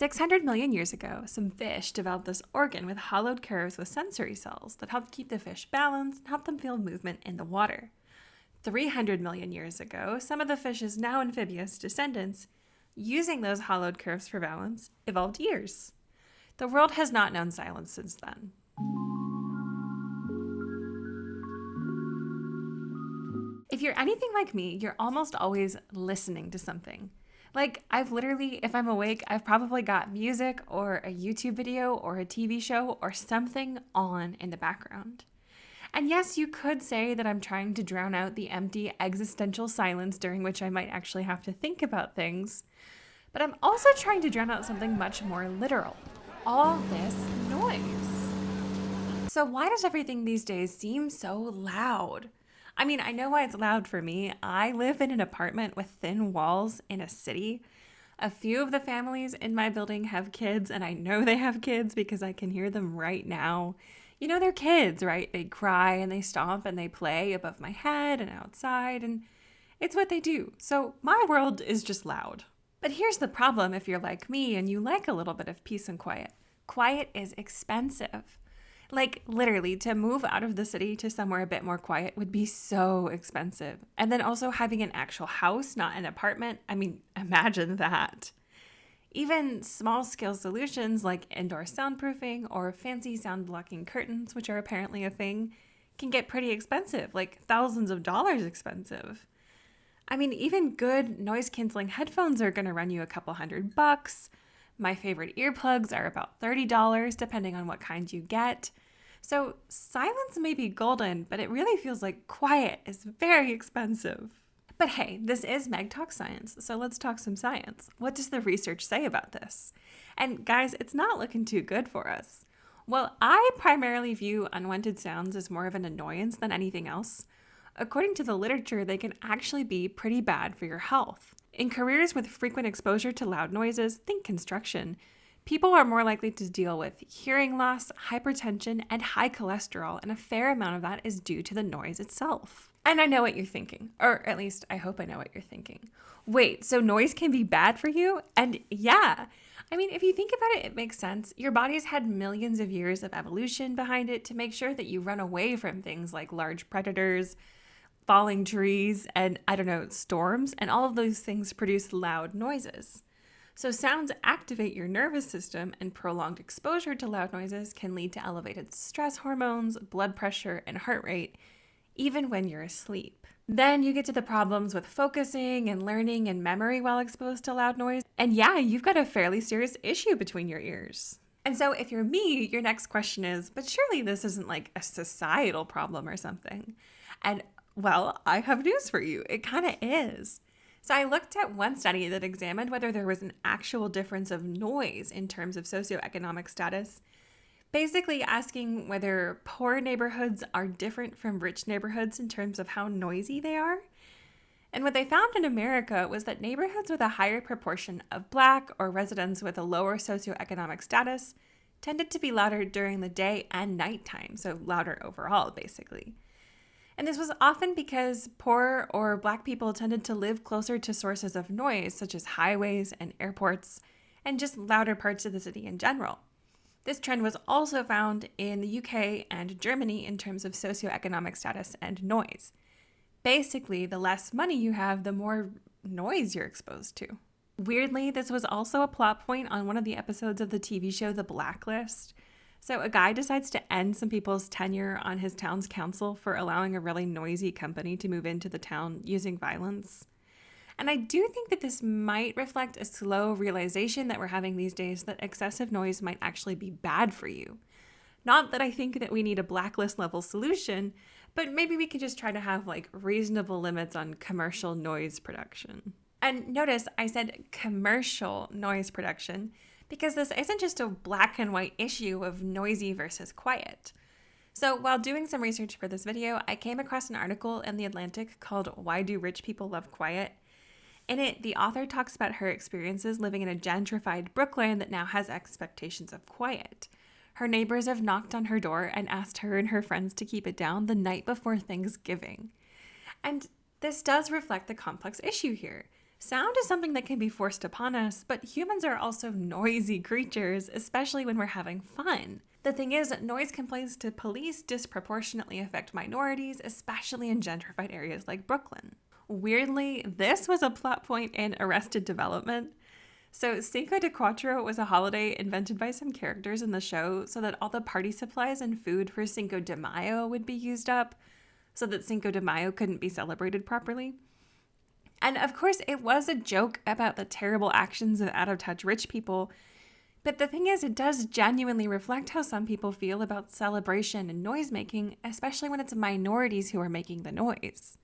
600 million years ago, some fish developed this organ with hollowed curves with sensory cells that helped keep the fish balanced and help them feel movement in the water. 300 million years ago, some of the fish's now amphibious descendants, using those hollowed curves for balance, evolved ears. The world has not known silence since then. If you're anything like me, you're almost always listening to something. Like, I've literally, if I'm awake, I've probably got music or a YouTube video or a TV show or something on in the background. And yes, you could say that I'm trying to drown out the empty existential silence during which I might actually have to think about things. But I'm also trying to drown out something much more literal. All this noise. So why does everything these days seem so loud? I mean, I know why it's loud for me. I live in an apartment with thin walls in a city. A few of the families in my building have kids, and I know they have kids because I can hear them right now. You know, they're kids, right? They cry and they stomp and they play above my head and outside, and it's what they do. So my world is just loud. But here's the problem if you're like me and you like a little bit of peace and quiet. Quiet is expensive. Like, literally, to move out of the city to somewhere a bit more quiet would be so expensive. And then also having an actual house, not an apartment. I mean, imagine that. Even small-scale solutions like indoor soundproofing or fancy sound-blocking curtains, which are apparently a thing, can get pretty expensive, like thousands of dollars expensive. I mean, even good noise-canceling headphones are going to run you a couple $100. My favorite earplugs are about $30, depending on what kind you get. So silence may be golden, but it really feels like quiet is very expensive. But hey, this is Meg Talks Science, so let's talk some science. What does the research say about this? And guys, it's not looking too good for us. Well, I primarily view unwanted sounds as more of an annoyance than anything else. According to the literature, they can actually be pretty bad for your health. In careers with frequent exposure to loud noises, think construction, people are more likely to deal with hearing loss, hypertension, and high cholesterol, and a fair amount of that is due to the noise itself. And I know what you're thinking, or at least I hope I know what you're thinking. Wait, so noise can be bad for you? And yeah, I mean, if you think about it, it makes sense. Your body's had millions of years of evolution behind it to make sure that you run away from things like large predators, falling trees, and storms, and all of those things produce loud noises. So sounds activate your nervous system, and prolonged exposure to loud noises can lead to elevated stress hormones, blood pressure, and heart rate, even when you're asleep. Then you get to the problems with focusing and learning and memory while exposed to loud noise. And yeah, you've got a fairly serious issue between your ears. And so if you're me, your next question is, but surely this isn't like a societal problem or something. And well, I have news for you. It kind of is. So I looked at one study that examined whether there was an actual difference of noise in terms of socioeconomic status, basically asking whether poor neighborhoods are different from rich neighborhoods in terms of how noisy they are. And what they found in America was that neighborhoods with a higher proportion of Black or residents with a lower socioeconomic status tended to be louder during the day and nighttime, so louder overall, basically. And this was often because poor or Black people tended to live closer to sources of noise, such as highways and airports, and just louder parts of the city in general. This trend was also found in the UK and Germany in terms of socioeconomic status and noise. Basically, the less money you have, the more noise you're exposed to. Weirdly, this was also a plot point on one of the episodes of the TV show The Blacklist. So a guy decides to end some people's tenure on his town's council for allowing a really noisy company to move into the town using violence. And I do think that this might reflect a slow realization that we're having these days that excessive noise might actually be bad for you. Not that I think that we need a blacklist level solution, but maybe we could just try to have like reasonable limits on commercial noise production. And notice I said commercial noise production, because this isn't just a black and white issue of noisy versus quiet. So while doing some research for this video, I came across an article in The Atlantic called "Why Do Rich People Love Quiet?" In it, the author talks about her experiences living in a gentrified Brooklyn that now has expectations of quiet. Her neighbors have knocked on her door and asked her and her friends to keep it down the night before Thanksgiving. And this does reflect the complex issue here. Sound is something that can be forced upon us, but humans are also noisy creatures, especially when we're having fun. The thing is, noise complaints to police disproportionately affect minorities, especially in gentrified areas like Brooklyn. Weirdly, this was a plot point in Arrested Development. So, Cinco de Cuatro was a holiday invented by some characters in the show so that all the party supplies and food for Cinco de Mayo would be used up, so that Cinco de Mayo couldn't be celebrated properly. And of course, it was a joke about the terrible actions of out of touch rich people. But the thing is, it does genuinely reflect how some people feel about celebration and noise making, especially when it's minorities who are making the noise.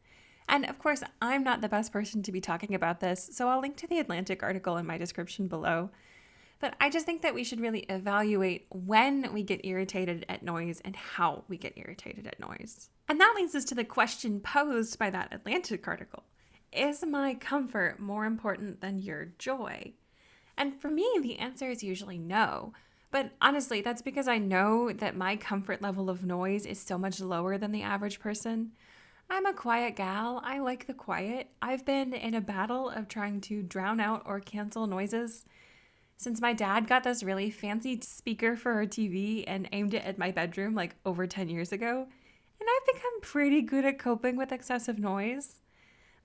And of course, I'm not the best person to be talking about this, so I'll link to the Atlantic article in my description below. But I just think that we should really evaluate when we get irritated at noise and how we get irritated at noise. And that leads us to the question posed by that Atlantic article. Is my comfort more important than your joy? And for me, the answer is usually no. But honestly, that's because I know that my comfort level of noise is so much lower than the average person. I'm a quiet gal. I like the quiet. I've been in a battle of trying to drown out or cancel noises since my dad got this really fancy speaker for our TV and aimed it at my bedroom like over 10 years ago. And I've become pretty good at coping with excessive noise.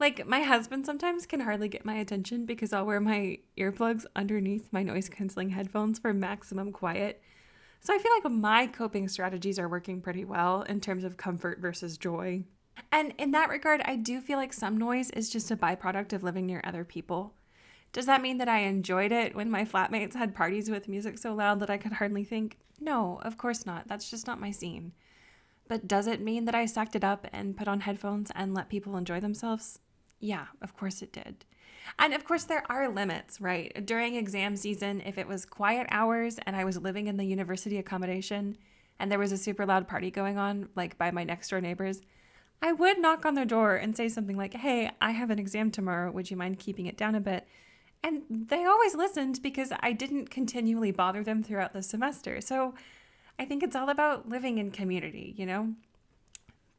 Like, my husband sometimes can hardly get my attention because I'll wear my earplugs underneath my noise-canceling headphones for maximum quiet. So I feel like my coping strategies are working pretty well in terms of comfort versus joy. And in that regard, I do feel like some noise is just a byproduct of living near other people. Does that mean that I enjoyed it when my flatmates had parties with music so loud that I could hardly think? No, of course not. That's just not my scene. But does it mean that I sucked it up and put on headphones and let people enjoy themselves? Yeah, of course it did. And of course there are limits, right? During exam season, if it was quiet hours and I was living in the university accommodation and there was a super loud party going on, like by my next door neighbors, I would knock on their door and say something like, hey, I have an exam tomorrow. Would you mind keeping it down a bit? And they always listened because I didn't continually bother them throughout the semester. So I think it's all about living in community, you know?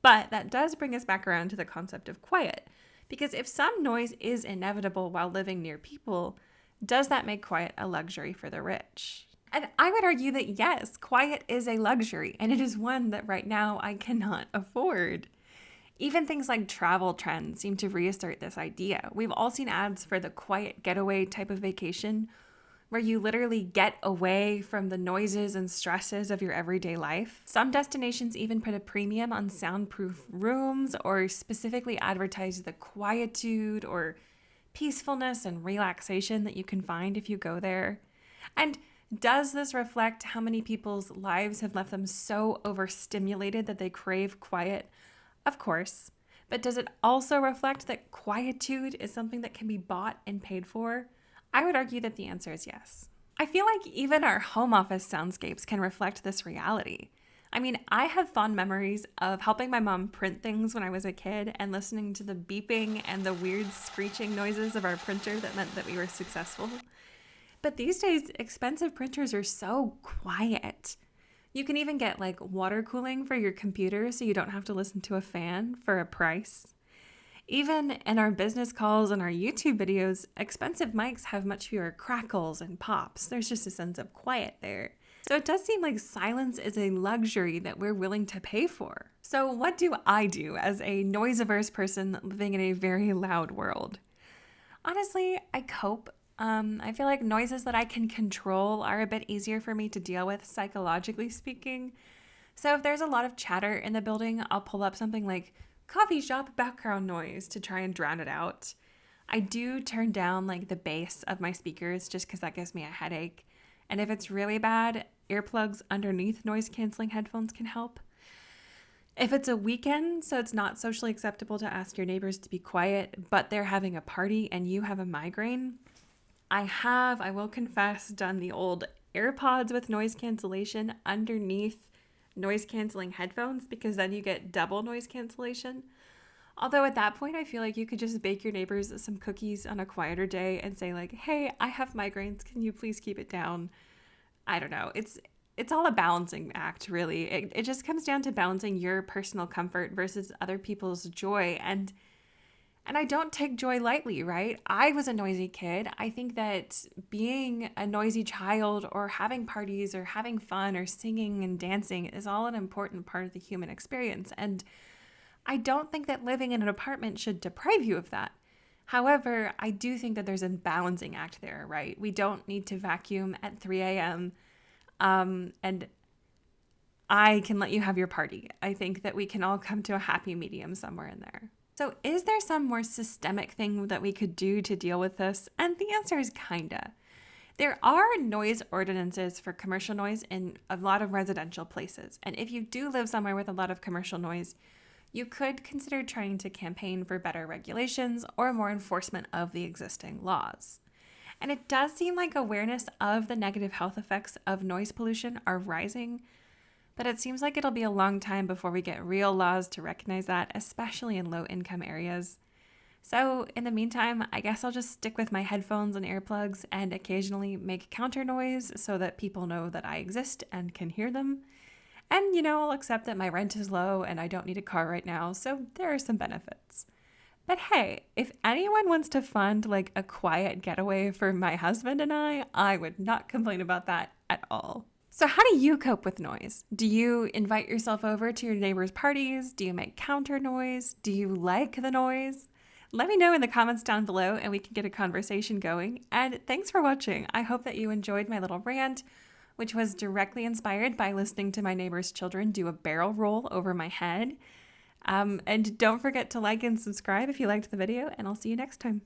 But that does bring us back around to the concept of quiet. Because if some noise is inevitable while living near people, does that make quiet a luxury for the rich? And I would argue that yes, quiet is a luxury, and it is one that right now I cannot afford. Even things like travel trends seem to reassert this idea. We've all seen ads for the quiet getaway type of vacation, where you literally get away from the noises and stresses of your everyday life. Some destinations even put a premium on soundproof rooms or specifically advertise the quietude or peacefulness and relaxation that you can find if you go there. And does this reflect how many people's lives have left them so overstimulated that they crave quiet? Of course. But does it also reflect that quietude is something that can be bought and paid for? I would argue that the answer is yes. I feel like even our home office soundscapes can reflect this reality. I mean, I have fond memories of helping my mom print things when I was a kid and listening to the beeping and the weird screeching noises of our printer that meant that we were successful. But these days, expensive printers are so quiet. You can even get like water cooling for your computer so you don't have to listen to a fan for a price. Even in our business calls and our YouTube videos, expensive mics have much fewer crackles and pops. There's just a sense of quiet there. So it does seem like silence is a luxury that we're willing to pay for. So what do I do as a noise-averse person living in a very loud world? Honestly, I cope. I feel like noises that I can control are a bit easier for me to deal with, psychologically speaking. So if there's a lot of chatter in the building, I'll pull up something like coffee shop background noise to try and drown it out. I do turn down like the bass of my speakers just because that gives me a headache. And if it's really bad, earplugs underneath noise canceling headphones can help. If it's a weekend, so it's not socially acceptable to ask your neighbors to be quiet, but they're having a party and you have a migraine, I will confess, done the old AirPods with noise cancellation underneath noise canceling headphones because then you get double noise cancellation. Although at that point, I feel like you could just bake your neighbors some cookies on a quieter day and say like, hey, I have migraines. Can you please keep it down? I don't know. It's all a balancing act, really. It just comes down to balancing your personal comfort versus other people's joy. And And I don't take joy lightly, right? I was a noisy kid. I think that being a noisy child or having parties or having fun or singing and dancing is all an important part of the human experience. And I don't think that living in an apartment should deprive you of that. However, I do think that there's a balancing act there, right? We don't need to vacuum at 3 a.m. And I can let you have your party. I think that we can all come to a happy medium somewhere in there. So, is there some more systemic thing that we could do to deal with this? And the answer is kinda. There are noise ordinances for commercial noise in a lot of residential places. And if you do live somewhere with a lot of commercial noise, you could consider trying to campaign for better regulations or more enforcement of the existing laws. And it does seem like awareness of the negative health effects of noise pollution are rising, but it seems like it'll be a long time before we get real laws to recognize that, especially in low-income areas. So, in the meantime, I guess I'll just stick with my headphones and earplugs and occasionally make counter noise so that people know that I exist and can hear them. And, I'll accept that my rent is low and I don't need a car right now, so there are some benefits. But hey, if anyone wants to fund like a quiet getaway for my husband and I would not complain about that at all. So how do you cope with noise? Do you invite yourself over to your neighbors' parties? Do you make counter noise? Do you like the noise? Let me know in the comments down below and we can get a conversation going. And thanks for watching. I hope that you enjoyed my little rant, which was directly inspired by listening to my neighbor's children do a barrel roll over my head. And don't forget to like and subscribe if you liked the video, and I'll see you next time.